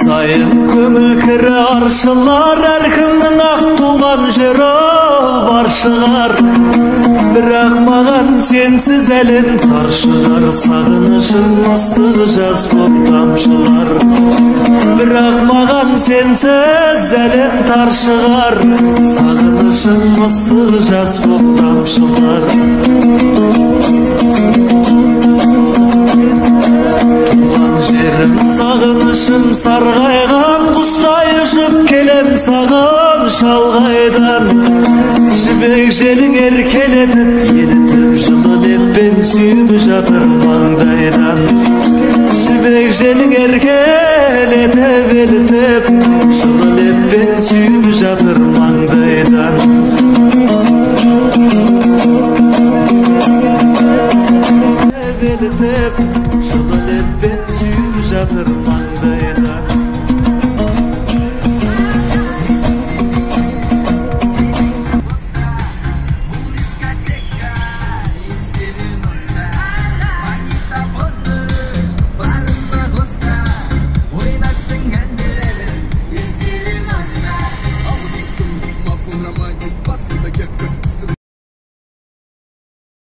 сайын көңіл кірі аршылар, әркімнің ақ туған жері бар шығар. Бірақ маған сенсіз әлем тар шығар, сағынышың ыстық жаз боп тамшылар. Бірақ маған сенсіз әлем тар шығар, сағынышың ыстық жаз боп тамшылар. Жерім сағынышым сарғайған, құстай ұшып келем саған шалғайдан. Жібек желің еркелетіп, елітіп, жылы леппен сүйіп жатыр маңдайдан. Жібек желің еркелетіп, елітіп, жылы леппен сүйіп жатыр маңдайдан. Elitip, жылы леппен сүйіп жатыр маңдайдан.